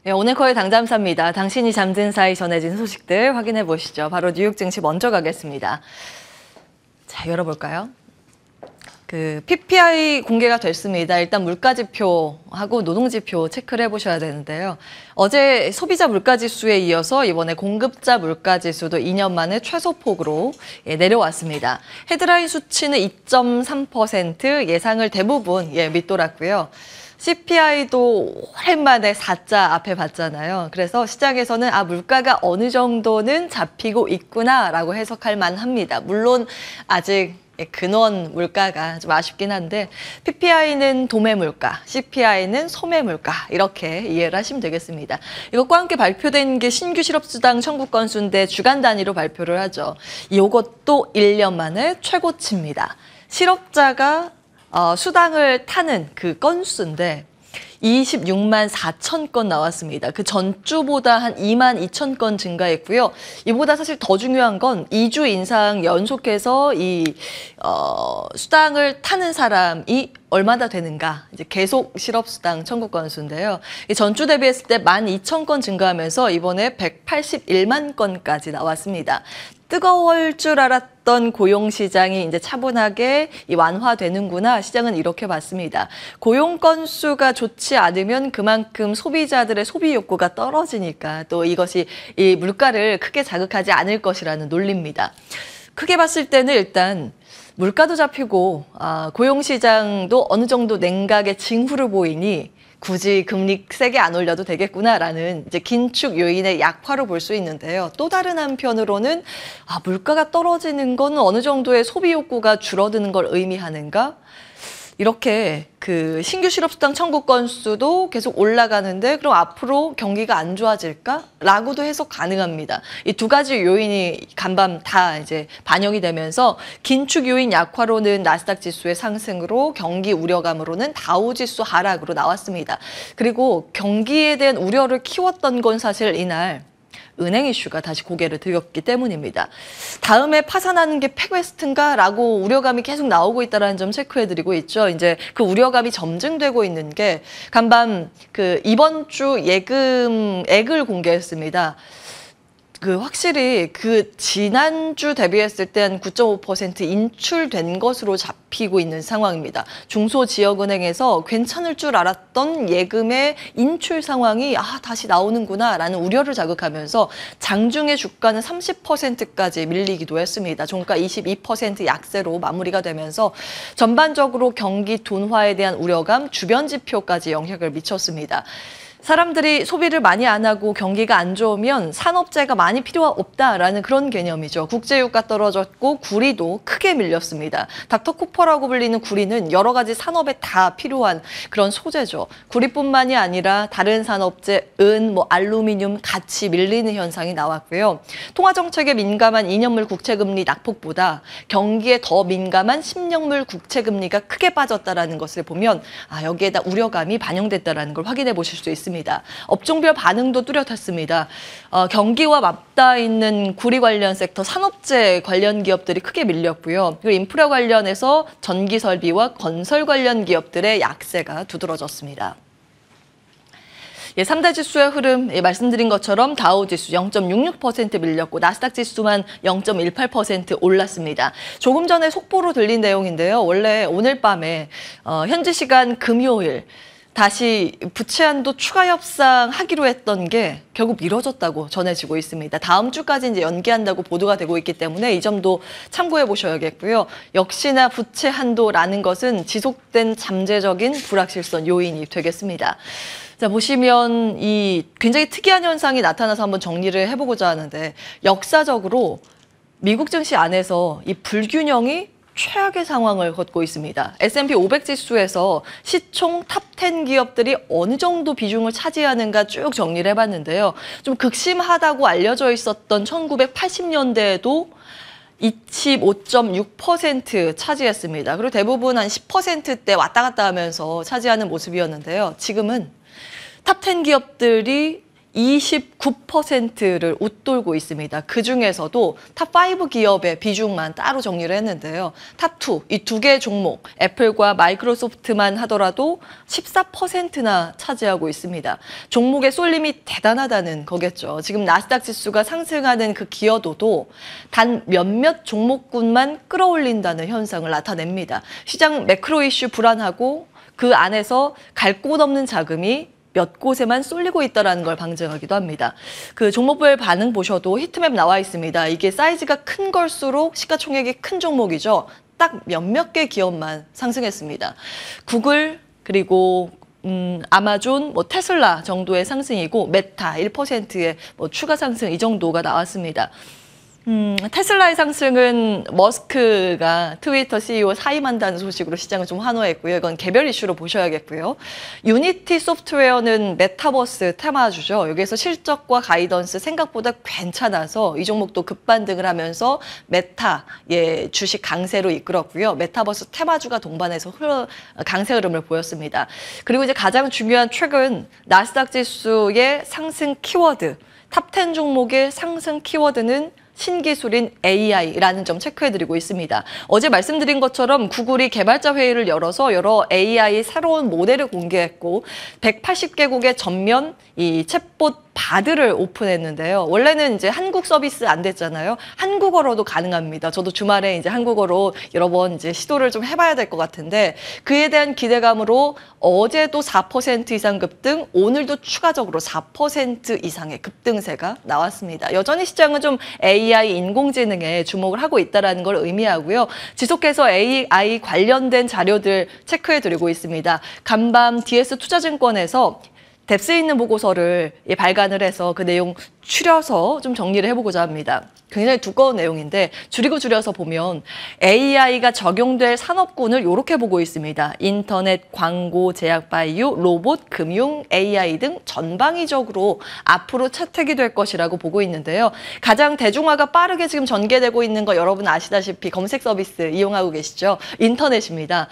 네, 오늘 거의 당잠사입니다. 당신이 잠든 사이 전해진 소식들 확인해 보시죠. 바로 뉴욕 증시 먼저 가겠습니다. 자, 열어볼까요? PPI 공개가 됐습니다. 일단 물가지표하고 노동지표 체크를 해보셔야 되는데요. 어제 소비자 물가지수에 이어서 이번에 공급자 물가지수도 2년 만에 최소폭으로 내려왔습니다. 헤드라인 수치는 2.3% 예상을 대부분 밑돌았고요. CPI도 오랜만에 4자 앞에 봤잖아요. 그래서 시장에서는 물가가 어느 정도는 잡히고 있구나라고 해석할 만합니다. 물론 아직 근원 물가가 좀 아쉽긴 한데 PPI는 도매 물가, CPI는 소매 물가 이렇게 이해를 하시면 되겠습니다. 이것과 함께 발표된 게 신규 실업수당 청구 건수인데 주간 단위로 발표를 하죠. 이것도 1년 만에 최고치입니다. 실업자가 수당을 타는 그 건수인데 26만 4천 건 나왔습니다. 그 전주보다 한 2만 2천 건 증가했고요. 이보다 사실 더 중요한 건 2주 이상 연속해서 수당을 타는 사람이 얼마나 되는가. 이제 계속 실업수당 청구 건수인데요. 전주 대비했을 때 12,000건 증가하면서 이번에 181만 건까지 나왔습니다. 뜨거울 줄 알았던 고용시장이 이제 차분하게 완화되는구나. 시장은 이렇게 봤습니다. 고용 건수가 좋지 않으면 그만큼 소비자들의 소비 욕구가 떨어지니까 또 이것이 이 물가를 크게 자극하지 않을 것이라는 논리입니다. 크게 봤을 때는 일단 물가도 잡히고 고용시장도 어느 정도 냉각의 징후를 보이니 굳이 금리 세게 안 올려도 되겠구나라는 이제 긴축 요인의 약화로 볼 수 있는데요. 또 다른 한편으로는 물가가 떨어지는 건 어느 정도의 소비 욕구가 줄어드는 걸 의미하는가? 이렇게 신규 실업수당 청구 건수도 계속 올라가는데 그럼 앞으로 경기가 안 좋아질까? 라고도 해석 가능합니다. 이 두 가지 요인이 간밤 다 이제 반영이 되면서 긴축 요인 약화로는 나스닥 지수의 상승으로 경기 우려감으로는 다우 지수 하락으로 나왔습니다. 그리고 경기에 대한 우려를 키웠던 건 사실 이날 은행 이슈가 다시 고개를 들었기 때문입니다. 다음에 파산하는 게 팩웨스트인가라고 우려감이 계속 나오고 있다는 점 체크해드리고 있죠. 이제 그 우려감이 점증되고 있는 게 간밤 이번 주 예금액을 공개했습니다. 확실히 지난주 대비했을 때 한 9.5% 인출된 것으로 잡히고 있는 상황입니다. 중소지역은행에서 괜찮을 줄 알았던 예금의 인출 상황이 다시 나오는구나라는 우려를 자극하면서 장중에 주가는 30%까지 밀리기도 했습니다. 종가 22% 약세로 마무리가 되면서 전반적으로 경기 둔화에 대한 우려감, 주변 지표까지 영향을 미쳤습니다. 사람들이 소비를 많이 안 하고 경기가 안 좋으면 산업재가 많이 필요 없다라는 그런 개념이죠. 국제유가 떨어졌고 구리도 크게 밀렸습니다. 닥터코퍼라고 불리는 구리는 여러 가지 산업에 다 필요한 그런 소재죠. 구리뿐만이 아니라 다른 산업재, 알루미늄 같이 밀리는 현상이 나왔고요. 통화정책에 민감한 2년물 국채금리 낙폭보다 경기에 더 민감한 10년물 국채금리가 크게 빠졌다는 것을 보면 여기에다 우려감이 반영됐다는 걸 확인해 보실 수 있습니다. 업종별 반응도 뚜렷했습니다. 경기와 맞닿아 있는 구리 관련 섹터, 산업재 관련 기업들이 크게 밀렸고요. 그리고 인프라 관련해서 전기 설비와 건설 관련 기업들의 약세가 두드러졌습니다. 3대 지수의 흐름 말씀드린 것처럼 다우 지수 0.66% 밀렸고 나스닥 지수만 0.18% 올랐습니다. 조금 전에 속보로 들린 내용인데요. 원래 오늘 밤에 현지 시간 금요일 다시 부채 한도 추가 협상하기로 했던 게 결국 미뤄졌다고 전해지고 있습니다. 다음 주까지 이제 연기한다고 보도가 되고 있기 때문에 이 점도 참고해 보셔야겠고요. 역시나 부채 한도라는 것은 지속된 잠재적인 불확실성 요인이 되겠습니다. 자, 보시면 이 굉장히 특이한 현상이 나타나서 한번 정리를 해보고자 하는데 역사적으로 미국 증시 안에서 이 불균형이 최악의 상황을 걷고 있습니다. S&P 500 지수에서 시총 탑 10 기업들이 어느 정도 비중을 차지하는가 쭉 정리를 해봤는데요. 좀 극심하다고 알려져 있었던 1980년대에도 25.6% 차지했습니다. 그리고 대부분 한 10%대 왔다 갔다 하면서 차지하는 모습이었는데요. 지금은 탑 10 기업들이 29%를 웃돌고 있습니다. 그중에서도 탑5 기업의 비중만 따로 정리를 했는데요. 탑2, 이 두 개 종목, 애플과 마이크로소프트만 하더라도 14%나 차지하고 있습니다. 종목의 쏠림이 대단하다는 거겠죠. 지금 나스닥 지수가 상승하는 그 기여도도 단 몇몇 종목군만 끌어올린다는 현상을 나타냅니다. 시장 매크로 이슈 불안하고 그 안에서 갈 곳 없는 자금이 몇 곳에만 쏠리고 있다는 걸 방증하기도 합니다. 그 종목별 반응 보셔도 히트맵 나와 있습니다. 이게 사이즈가 큰 걸수록 시가총액이 큰 종목이죠. 딱 몇몇 개 기업만 상승했습니다. 구글 그리고 아마존, 테슬라 정도의 상승이고 메타 1%의 추가 상승 이 정도가 나왔습니다. 테슬라의 상승은 머스크가 트위터 CEO 사임한다는 소식으로 시장을 좀 환호했고요. 이건 개별 이슈로 보셔야겠고요. 유니티 소프트웨어는 메타버스 테마주죠. 여기에서 실적과 가이던스 생각보다 괜찮아서 이 종목도 급반등을 하면서 메타의 주식 강세로 이끌었고요. 메타버스 테마주가 동반해서 강세 흐름을 보였습니다. 그리고 이제 가장 중요한 최근 나스닥 지수의 상승 키워드, 탑10 종목의 상승 키워드는 신기술인 AI라는 점 체크해드리고 있습니다. 어제 말씀드린 것처럼 구글이 개발자 회의를 열어서 여러 AI 새로운 모델을 공개했고 180개국의 전면 이 챗봇 바드를 오픈했는데요. 원래는 이제 한국 서비스 안 됐잖아요. 한국어로도 가능합니다. 저도 주말에 이제 한국어로 여러 번 이제 시도를 좀 해봐야 될 것 같은데 그에 대한 기대감으로 어제도 4% 이상 급등, 오늘도 추가적으로 4% 이상의 급등세가 나왔습니다. 여전히 시장은 좀 AI 인공지능에 주목을 하고 있다는 걸 의미하고요. 지속해서 AI 관련된 자료들 체크해드리고 있습니다. 간밤 DS투자증권에서 뎁스 있는 보고서를 발간을 해서 그 내용 추려서 좀 정리를 해보고자 합니다. 굉장히 두꺼운 내용인데 줄여서 보면 AI가 적용될 산업군을 이렇게 보고 있습니다. 인터넷, 광고, 제약, 바이오, 로봇, 금융, AI 등 전방위적으로 앞으로 채택이 될 것이라고 보고 있는데요. 가장 대중화가 빠르게 지금 전개되고 있는 거 여러분 아시다시피 검색 서비스 이용하고 계시죠? 인터넷입니다.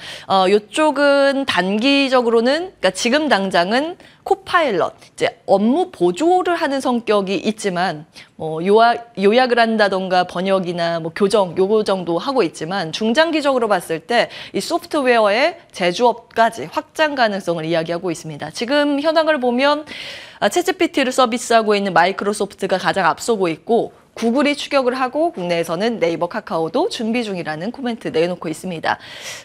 이쪽은 단기적으로는 그러니까 지금 당장은 코파일럿, 이제 업무 보조를 하는 성격이 있지만 요약을 한다던가 번역이나 교정 요거 정도 하고 있지만 중장기적으로 봤을 때 이 소프트웨어의 제조업까지 확장 가능성을 이야기하고 있습니다. 지금 현황을 보면 챗GPT를 서비스하고 있는 마이크로소프트가 가장 앞서고 있고 구글이 추격을 하고 국내에서는 네이버, 카카오도 준비 중이라는 코멘트 내놓고 있습니다.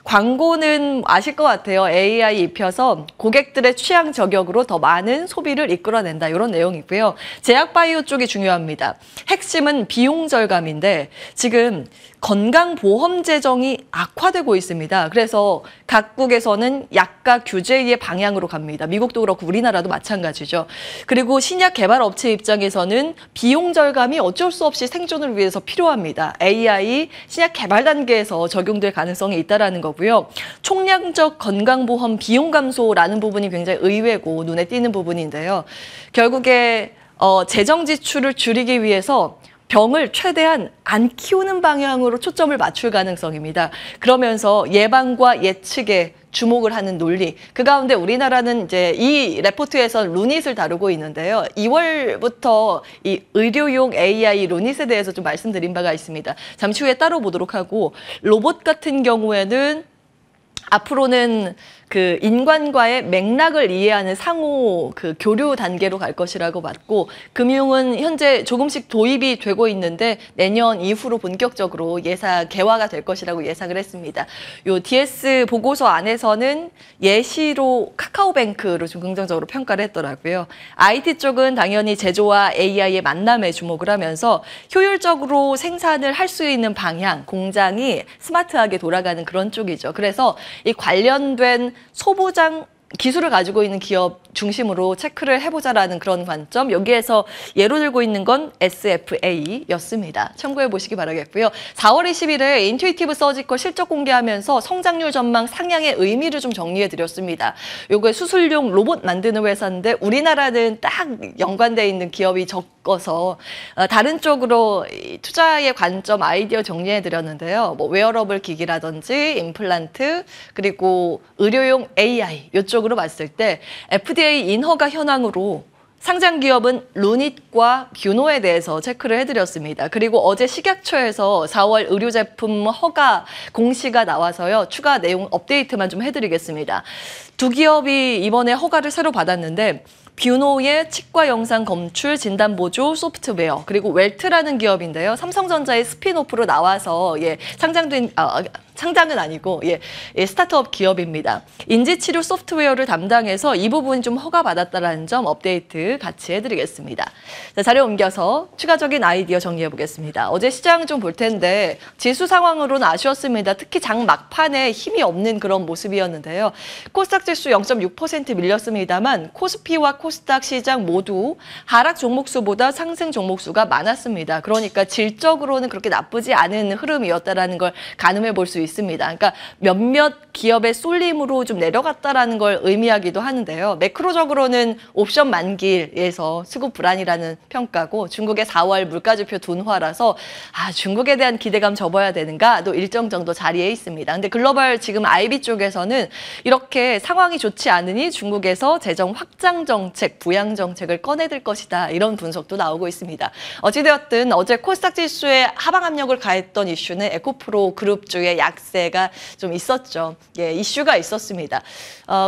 광고는 아실 것 같아요. AI 입혀서 고객들의 취향 저격으로 더 많은 소비를 이끌어낸다. 이런 내용이고요. 제약 바이오 쪽이 중요합니다. 핵심은 비용 절감인데 지금 건강보험 재정이 악화되고 있습니다. 그래서 각국에서는 약가 규제의 방향으로 갑니다. 미국도 그렇고 우리나라도 마찬가지죠. 그리고 신약 개발 업체 입장에서는 비용 절감이 어쩔 수 없이 생존을 위해서 필요합니다. AI 신약 개발 단계에서 적용될 가능성이 있다는 거고요. 총량적 건강보험 비용 감소라는 부분이 굉장히 의외고 눈에 띄는 부분인데요. 결국에 재정 지출을 줄이기 위해서 병을 최대한 안 키우는 방향으로 초점을 맞출 가능성입니다. 그러면서 예방과 예측에 주목을 하는 논리. 그 가운데 우리나라는 이제 이 레포트에서 루닛을 다루고 있는데요. 2월부터 이 의료용 AI 루닛에 대해서 좀 말씀드린 바가 있습니다. 잠시 후에 따로 보도록 하고 로봇 같은 경우에는 앞으로는 그 인간과의 맥락을 이해하는 상호 그 교류 단계로 갈 것이라고 봤고 금융은 현재 조금씩 도입이 되고 있는데 내년 이후로 본격적으로 개화가 될 것이라고 예상을 했습니다. 요 DS 보고서 안에서는 예시로 카카오뱅크로 좀 긍정적으로 평가를 했더라고요. IT 쪽은 당연히 제조와 AI의 만남에 주목을 하면서 효율적으로 생산을 할 수 있는 방향, 공장이 스마트하게 돌아가는 그런 쪽이죠. 그래서 이 관련된 소부장 기술을 가지고 있는 기업 중심으로 체크를 해보자라는 그런 관점. 여기에서 예로 들고 있는 건 SFA였습니다. 참고해 보시기 바라겠고요. 4월 20일에 인투이티브 서지컬 실적 공개하면서 성장률 전망 상향의 의미를 좀 정리해 드렸습니다. 요게 수술용 로봇 만드는 회사인데 우리나라는 딱 연관돼 있는 기업이 적어서 다른 쪽으로 투자의 관점 아이디어 정리해 드렸는데요. 웨어러블 기기라든지 임플란트 그리고 의료용 AI 이쪽으로 봤을 때 FDA 인허가 현황으로 상장 기업은 루닛과 뷰노에 대해서 체크를 해드렸습니다. 그리고 어제 식약처에서 4월 의료제품 허가 공시가 나와서요. 추가 내용 업데이트만 좀 해드리겠습니다. 두 기업이 이번에 허가를 새로 받았는데 뷰노의 치과 영상 검출 진단 보조 소프트웨어 그리고 웰트라는 기업인데요. 삼성전자의 스핀오프로 나와서 상장은 아니고 스타트업 기업입니다. 인지치료 소프트웨어를 담당해서 이 부분이 좀 허가받았다는 점 업데이트 같이 해드리겠습니다. 자, 자료 옮겨서 추가적인 아이디어 정리해 보겠습니다. 어제 시장 좀 볼 텐데 지수 상황으로는 아쉬웠습니다. 특히 장 막판에 힘이 없는 그런 모습이었는데요. 코스닥 지수 0.6% 밀렸습니다만 코스피와 코스닥 시장 모두 하락 종목수보다 상승 종목수가 많았습니다. 그러니까 질적으로는 그렇게 나쁘지 않은 흐름이었다는 걸 가늠해 볼 수 있습니다. 그러니까 몇몇 기업의 쏠림으로 좀 내려갔다라는 걸 의미하기도 하는데요. 매크로적으로는 옵션 만기에서 수급 불안이라는 평가고 중국의 4월 물가지표 둔화라서 중국에 대한 기대감 접어야 되는가 또 일정 정도 자리에 있습니다. 근데 글로벌 지금 IB 쪽에서는 이렇게 상황이 좋지 않으니 중국에서 재정 확장 정책, 부양 정책을 꺼내들 것이다. 이런 분석도 나오고 있습니다. 어찌되었든 어제 코스닥 지수에 하방 압력을 가했던 이슈는 에코프로 그룹주의 약세가 좀 있었죠. 이슈가 있었습니다.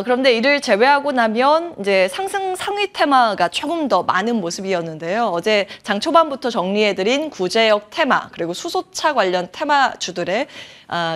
그런데 이를 제외하고 나면 이제 상승 상위 테마가 조금 더 많은 모습이었는데요. 어제 장 초반부터 정리해드린 구제역 테마 그리고 수소차 관련 테마주들의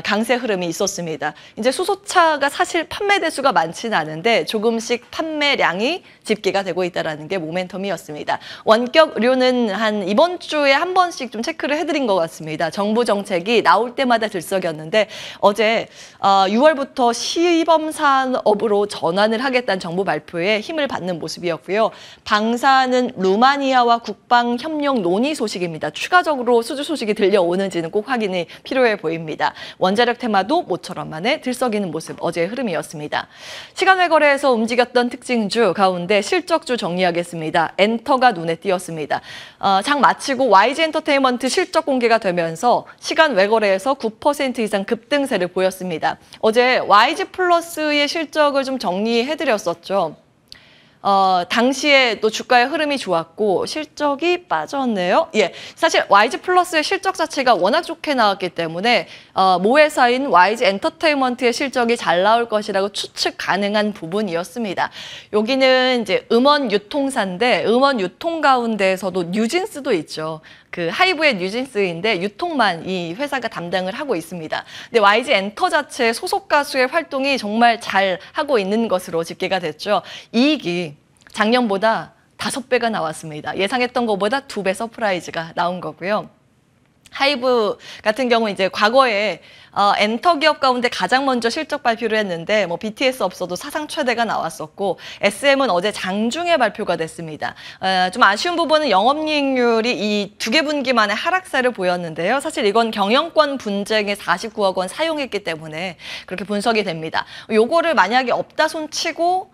강세 흐름이 있었습니다. 이제 수소차가 사실 판매 대수가 많지는 않은데 조금씩 판매량이 집계가 되고 있다는 게 모멘텀이었습니다. 원격 의료는 이번 주에 한 번씩 좀 체크를 해드린 것 같습니다. 정부 정책이 나올 때마다 들썩였는데 어제 6월부터 시범 산업으로 전환을 하겠다는 정부 발표에 힘을 받는 모습이었고요. 방사는 루마니아와 국방 협력 논의 소식입니다. 추가적으로 수주 소식이 들려오는지는 꼭 확인이 필요해 보입니다. 원자력 테마도 모처럼 만에 들썩이는 모습 어제의 흐름이었습니다. 시간외 거래에서 움직였던 특징주 가운데 실적주 정리하겠습니다. 엔터가 눈에 띄었습니다. 장 마치고 YG엔터테인먼트 실적 공개가 되면서 시간 외 거래에서 9% 이상 급등세를 보였습니다. 어제 YG플러스의 실적을 좀 정리해드렸었죠. 당시에 또 주가의 흐름이 좋았고 실적이 빠졌네요. 사실 YG플러스의 실적 자체가 워낙 좋게 나왔기 때문에 모회사인 YG엔터테인먼트의 실적이 잘 나올 것이라고 추측 가능한 부분이었습니다. 여기는 이제 음원 유통사인데 음원 유통 가운데에서도 뉴진스도 있죠. 그 하이브의 뉴진스인데 유통만 이 회사가 담당을 하고 있습니다. 근데 YG엔터 자체 소속 가수의 활동이 정말 잘 하고 있는 것으로 집계가 됐죠. 이익이 작년보다 5배가 나왔습니다. 예상했던 것보다 2배 서프라이즈가 나온 거고요. 하이브 같은 경우는 이제 과거에 엔터 기업 가운데 가장 먼저 실적 발표를 했는데 BTS 없어도 사상 최대가 나왔었고 SM은 어제 장중에 발표가 됐습니다. 좀 아쉬운 부분은 영업이익률이 이 2개 분기 만에 하락세를 보였는데요. 사실 이건 경영권 분쟁에 49억 원 사용했기 때문에 그렇게 분석이 됩니다. 요거를 만약에 없다 손치고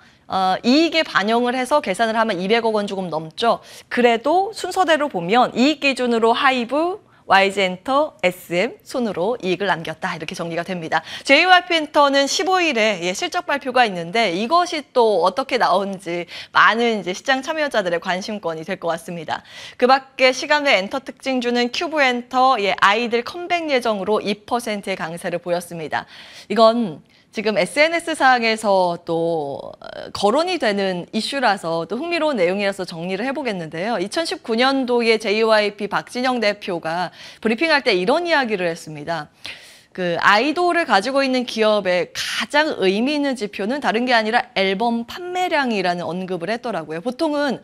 이익에 반영을 해서 계산을 하면 200억 원 조금 넘죠. 그래도 순서대로 보면 이익 기준으로 하이브, YG엔터, SM 순으로 이익을 남겼다. 이렇게 정리가 됩니다. JYP엔터는 15일에 실적 발표가 있는데 이것이 또 어떻게 나오는지 많은 이제 시장 참여자들의 관심권이 될 것 같습니다. 그 밖에 시간 외 엔터 특징주는 큐브엔터, 아이들 컴백 예정으로 2%의 강세를 보였습니다. 이건 지금 SNS상에서 또 거론이 되는 이슈라서 또 흥미로운 내용이라서 정리를 해보겠는데요. 2019년도에 JYP 박진영 대표가 브리핑할 때 이런 이야기를 했습니다. 그 아이돌을 가지고 있는 기업의 가장 의미 있는 지표는 다른 게 아니라 앨범 판매량이라는 언급을 했더라고요. 보통은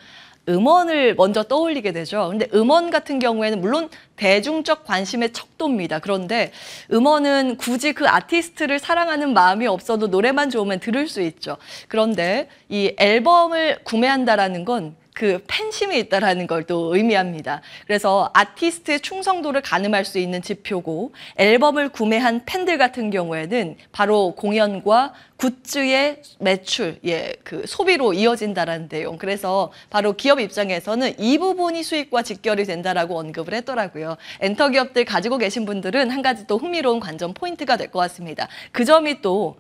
음원을 먼저 떠올리게 되죠. 근데 음원 같은 경우에는 물론 대중적 관심의 척도입니다. 그런데 음원은 굳이 그 아티스트를 사랑하는 마음이 없어도 노래만 좋으면 들을 수 있죠. 그런데 이 앨범을 구매한다라는 건 그 팬심이 있다라는 걸 또 의미합니다. 그래서 아티스트의 충성도를 가늠할 수 있는 지표고 앨범을 구매한 팬들 같은 경우에는 바로 공연과 굿즈의 매출, 그 소비로 이어진다라는 내용. 그래서 바로 기업 입장에서는 이 부분이 수익과 직결이 된다라고 언급을 했더라고요. 엔터 기업들 가지고 계신 분들은 한 가지 또 흥미로운 관점 포인트가 될 것 같습니다. 그 점이 또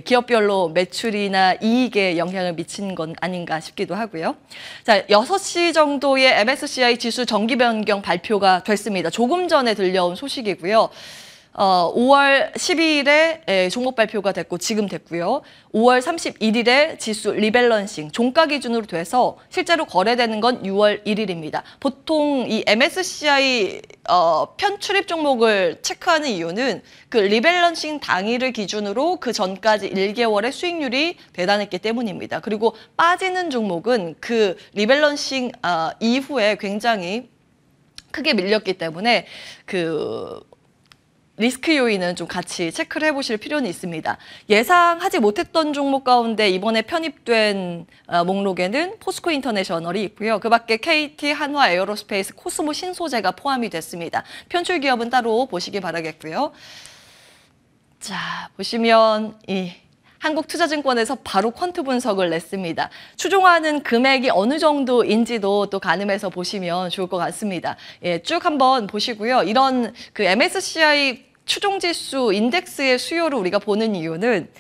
기업별로 매출이나 이익에 영향을 미친 건 아닌가 싶기도 하고요. 자, 6시 정도에 MSCI 지수 정기 변경 발표가 됐습니다. 조금 전에 들려온 소식이고요. 5월 12일에 종목 발표가 됐고 지금 됐고요. 5월 31일에 지수 리밸런싱 종가 기준으로 돼서 실제로 거래되는 건 6월 1일입니다. 보통 이 MSCI 편출입 종목을 체크하는 이유는 그 리밸런싱 당일을 기준으로 그 전까지 1개월의 수익률이 대단했기 때문입니다. 그리고 빠지는 종목은 그 리밸런싱 이후에 굉장히 크게 밀렸기 때문에 그 리스크 요인은 좀 같이 체크를 해보실 필요는 있습니다. 예상하지 못했던 종목 가운데 이번에 편입된 목록에는 포스코 인터내셔널이 있고요. 그 밖에 KT, 한화, 에어로스페이스, 코스모 신소재가 포함이 됐습니다. 편출 기업은 따로 보시기 바라겠고요. 자, 보시면 한국투자증권에서 바로 퀀트 분석을 냈습니다. 추종하는 금액이 어느 정도인지도 또 가늠해서 보시면 좋을 것 같습니다. 쭉 한번 보시고요. 이런 그 MSCI 추종지수 인덱스의 수요를 우리가 보는 이유는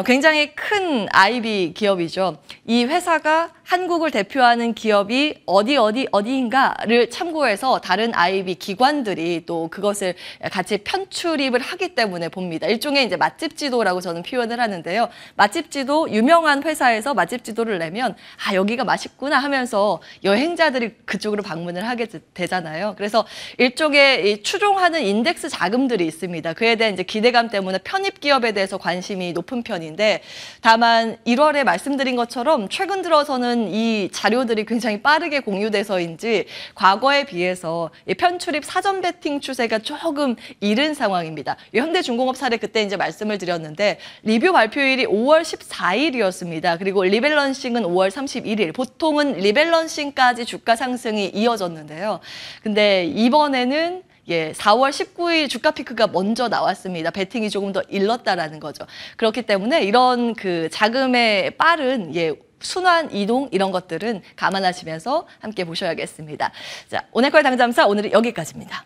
굉장히 큰 IB 기업이죠. 이 회사가 한국을 대표하는 기업이 어디인가를 참고해서 다른 IB 기관들이 또 그것을 같이 편출입을 하기 때문에 봅니다. 일종의 이제 맛집 지도라고 저는 표현을 하는데요. 맛집 지도, 유명한 회사에서 맛집 지도를 내면 여기가 맛있구나 하면서 여행자들이 그쪽으로 방문을 하게 되잖아요. 그래서 일종의 이 추종하는 인덱스 자금들이 있습니다. 그에 대한 이제 기대감 때문에 편입 기업에 대해서 관심이 높은 편인데, 다만 1월에 말씀드린 것처럼 최근 들어서는 이 자료들이 굉장히 빠르게 공유돼서인지 과거에 비해서 편출입 사전 베팅 추세가 조금 이른 상황입니다. 현대중공업 사례 그때 이제 말씀을 드렸는데 리뷰 발표일이 5월 14일이었습니다. 그리고 리밸런싱은 5월 31일. 보통은 리밸런싱까지 주가 상승이 이어졌는데요. 근데 이번에는 4월 19일 주가 피크가 먼저 나왔습니다. 베팅이 조금 더 일렀다라는 거죠. 그렇기 때문에 이런 그 자금의 빠른 순환, 이동 이런 것들은 감안하시면서 함께 보셔야겠습니다. 자, 오늘 걸 당잠사 오늘은 여기까지입니다.